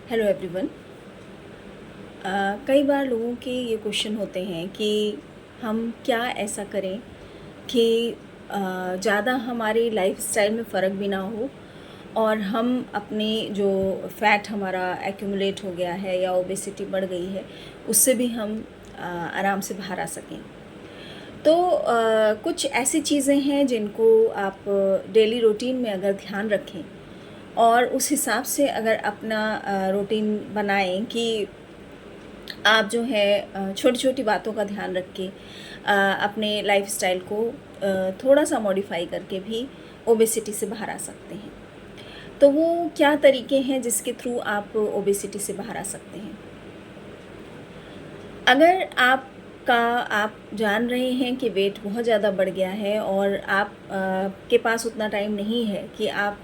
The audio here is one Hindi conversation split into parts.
Hello everyone. कई बार लोगों के ये क्वेश्चन होते हैं कि हम क्या ऐसा करें कि ज़्यादा हमारी लाइफस्टाइल में फ़र्क भी ना हो और हम अपने जो फैट हमारा एक्यूमुलेट हो गया है या ओबेसिटी बढ़ गई है उससे भी हम आराम से बाहर आ सकें। तो कुछ ऐसी चीज़ें हैं जिनको आप डेली रूटीन में अगर ध्यान रखें और उस हिसाब से अगर अपना रूटीन बनाएं कि आप जो है छोटी छोटी बातों का ध्यान रख के अपने लाइफस्टाइल को थोड़ा सा मॉडिफाई करके भी ओबेसिटी से बाहर आ सकते हैं। तो वो क्या तरीके हैं जिसके थ्रू आप ओबेसिटी से बाहर आ सकते हैं? अगर आप जान रहे हैं कि वेट बहुत ज़्यादा बढ़ गया है और आप के पास उतना टाइम नहीं है कि आप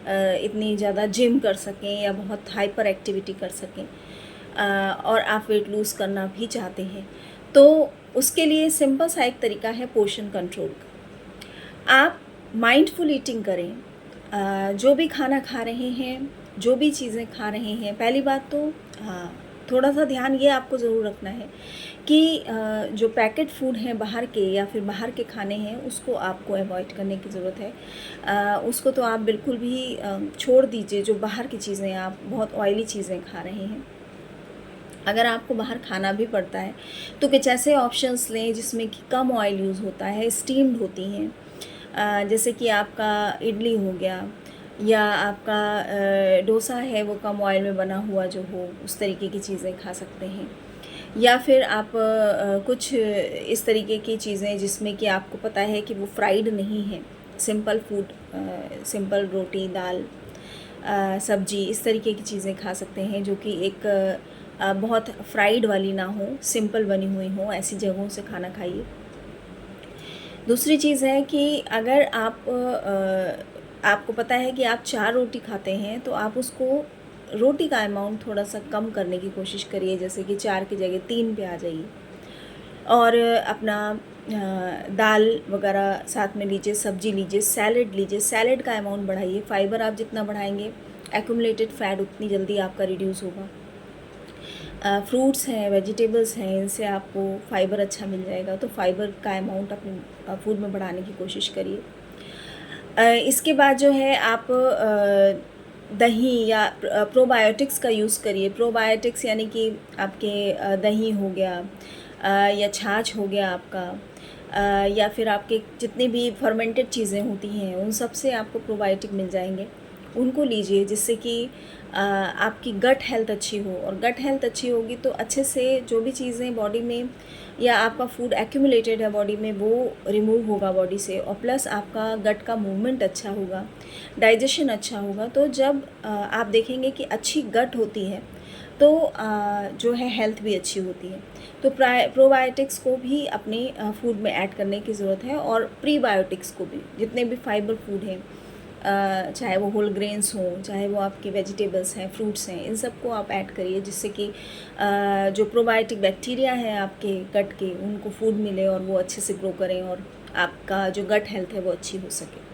इतनी ज़्यादा जिम कर सकें या बहुत हाइपर एक्टिविटी कर सकें, और आप वेट लूज़ करना भी चाहते हैं, तो उसके लिए सिंपल सा एक तरीका है पोर्शन कंट्रोल का। आप माइंडफुल ईटिंग करें। जो भी खाना खा रहे हैं, जो भी चीज़ें खा रहे हैं, पहली बात तो हाँ, थोड़ा सा ध्यान ये आपको ज़रूर रखना है कि जो पैकेट फूड हैं बाहर के या फिर बाहर के खाने हैं उसको आपको अवॉइड करने की ज़रूरत है। उसको तो आप बिल्कुल भी छोड़ दीजिए। जो बाहर की चीज़ें, आप बहुत ऑयली चीज़ें खा रहे हैं, अगर आपको बाहर खाना भी पड़ता है तो कुछ ऐसे ऑप्शंस लें जिसमें कि कम ऑयल यूज़ होता है, स्टीम्ड होती हैं। जैसे कि आपका इडली हो गया या आपका डोसा है, वो कम ऑयल में बना हुआ जो हो, उस तरीके की चीज़ें खा सकते हैं। या फिर आप कुछ इस तरीके की चीज़ें जिसमें कि आपको पता है कि वो फ्राइड नहीं है, सिंपल फूड, सिंपल रोटी दाल सब्जी, इस तरीके की चीज़ें खा सकते हैं जो कि एक बहुत फ्राइड वाली ना हो, सिंपल बनी हुई हो, ऐसी जगहों से खाना खाइए। दूसरी चीज़ है कि अगर आपको पता है कि आप 4 रोटी खाते हैं तो आप उसको रोटी का अमाउंट थोड़ा सा कम करने की कोशिश करिए, जैसे कि 4 की जगह 3 पे आ जाइए। और अपना दाल वगैरह साथ में लीजिए, सब्जी लीजिए, सैलेड लीजिए, सैलेड का अमाउंट बढ़ाइए। फाइबर आप जितना बढ़ाएंगे, एक्यूमुलेटेड फैट उतनी जल्दी आपका रिड्यूस होगा। फ्रूट्स हैं, वेजिटेबल्स हैं, इनसे आपको फ़ाइबर अच्छा मिल जाएगा, तो फ़ाइबर का अमाउंट अपने फूड में बढ़ाने की कोशिश करिए। इसके बाद जो है आप दही या प्रोबायोटिक्स का यूज़ करिए। प्रोबायोटिक्स यानी कि आपके दही हो गया, या छाछ हो गया आपका, या फिर आपके जितनी भी फर्मेंटेड चीज़ें होती हैं उन सब से आपको प्रोबायोटिक मिल जाएंगे। उनको लीजिए जिससे कि आपकी गट हेल्थ अच्छी हो, और गट हेल्थ अच्छी होगी तो अच्छे से जो भी चीज़ें बॉडी में या आपका फूड एक्यूमुलेटेड है बॉडी में वो रिमूव होगा बॉडी से, और प्लस आपका गट का मूवमेंट अच्छा होगा, डाइजेशन अच्छा होगा। तो जब आप देखेंगे कि अच्छी गट होती है तो जो है हेल्थ भी अच्छी होती है। तो प्रोबायोटिक्स को भी अपने फूड में ऐड करने की ज़रूरत है, और प्रीबायोटिक्स को भी, जितने भी फाइबर फूड हैं, चाहे वो होल ग्रेन्स हों, चाहे वो आपके वेजिटेबल्स हैं, फ्रूट्स हैं, इन सब को आप ऐड करिए जिससे कि जो प्रोबायोटिक बैक्टीरिया हैं आपके गट के, उनको फूड मिले और वो अच्छे से ग्रो करें और आपका जो गट हेल्थ है वो अच्छी हो सके।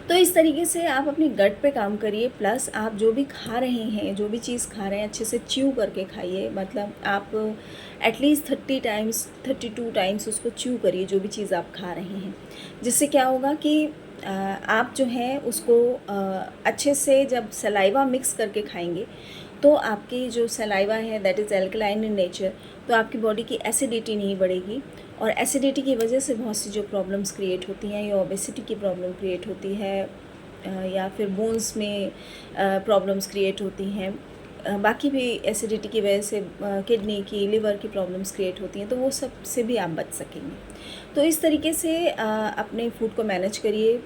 तो इस तरीके से आप अपनी गट पे काम करिए। प्लस आप जो भी खा रहे हैं, जो भी चीज़ खा रहे हैं, अच्छे से च्यू करके खाइए। मतलब आप एटलीस्ट 32 टाइम्स उसको च्यू करिए, जो भी चीज़ आप खा रहे हैं। जिससे क्या होगा कि आप जो है उसको अच्छे से जब सलाइवा मिक्स करके खाएंगे तो आपकी जो सलाइवा है that is alkaline in nature, तो आपकी बॉडी की एसिडिटी नहीं बढ़ेगी, और एसिडिटी की वजह से बहुत सी जो प्रॉब्लम्स क्रिएट होती हैं, या ओबेसिटी की प्रॉब्लम क्रिएट होती है, या फिर बोन्स में प्रॉब्लम्स क्रिएट होती हैं, बाकी भी एसिडिटी की वजह से किडनी की, लिवर की प्रॉब्लम्स क्रिएट होती हैं, तो वो सब से भी आप बच सकेंगे। तो इस तरीके से अपने फूड को मैनेज करिए।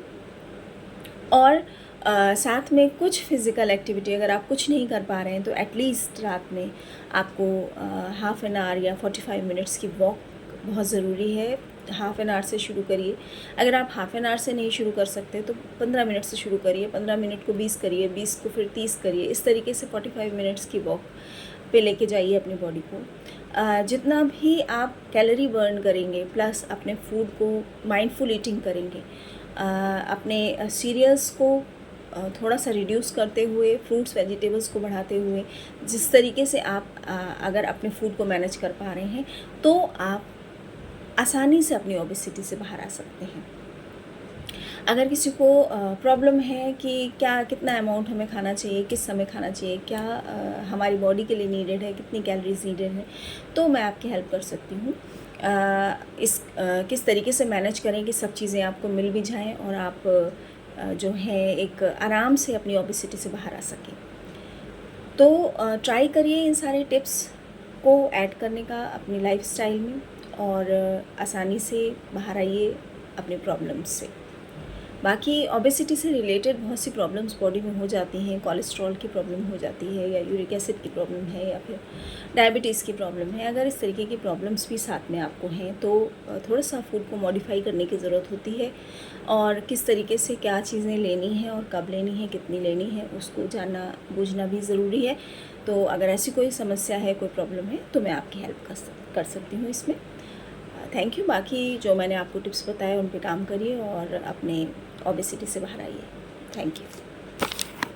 और साथ में कुछ फ़िज़िकल एक्टिविटी, अगर आप कुछ नहीं कर पा रहे हैं तो एटलीस्ट रात में आपको हाफ़ एन आवर या 45 मिनट्स की वॉक बहुत ज़रूरी है। हाफ़ एन आवर से शुरू करिए। अगर आप हाफ़ एन आवर से नहीं शुरू कर सकते तो 15 मिनट से शुरू करिए, 15 मिनट को 20 करिए, 20 को फिर 30 करिए। इस तरीके से 45 मिनट्स की वॉक पे लेके जाइए अपनी बॉडी को। जितना भी आप कैलोरी बर्न करेंगे, प्लस अपने फूड को माइंडफुल ईटिंग करेंगे, अपने सीरियल्स को थोड़ा सा रिड्यूस करते हुए, फ्रूट्स वेजिटेबल्स को बढ़ाते हुए, जिस तरीके से आप अगर अपने फूड को मैनेज कर पा रहे हैं तो आप आसानी से अपनी ओबेसिटी से बाहर आ सकते हैं। अगर किसी को प्रॉब्लम है कि क्या कितना अमाउंट हमें खाना चाहिए, किस समय खाना चाहिए, क्या हमारी बॉडी के लिए नीडेड है, कितनी कैलोरीज नीडेड है, तो मैं आपकी हेल्प कर सकती हूँ। किस तरीके से मैनेज करें कि सब चीज़ें आपको मिल भी जाएं और आप जो है एक आराम से अपनी ओबेसिटी से बाहर आ सकें। तो ट्राई करिए इन सारे टिप्स को ऐड करने का अपनी लाइफस्टाइल में और आसानी से बाहर आइए अपनी प्रॉब्लम्स से। बाकी ओबेसिटी से रिलेटेड बहुत सी प्रॉब्लम्स बॉडी में हो जाती हैं, कोलेस्ट्रॉल की प्रॉब्लम हो जाती है या यूरिक एसिड की प्रॉब्लम है या फिर डायबिटीज़ की प्रॉब्लम है। अगर इस तरीके की प्रॉब्लम्स भी साथ में आपको हैं तो थोड़ा सा फूड को मॉडिफाई करने की ज़रूरत होती है और किस तरीके से क्या चीज़ें लेनी हैं और कब लेनी है, कितनी लेनी है, उसको जानना बूझना भी ज़रूरी है। तो अगर ऐसी कोई समस्या है, कोई प्रॉब्लम है तो मैं आपकी हेल्प कर सकती हूँ इसमें। Thank you. बाकी जो मैंने आपको टिप्स बताए उन पे काम करिए और अपने ओबेसिटी से बाहर आइए। Thank you.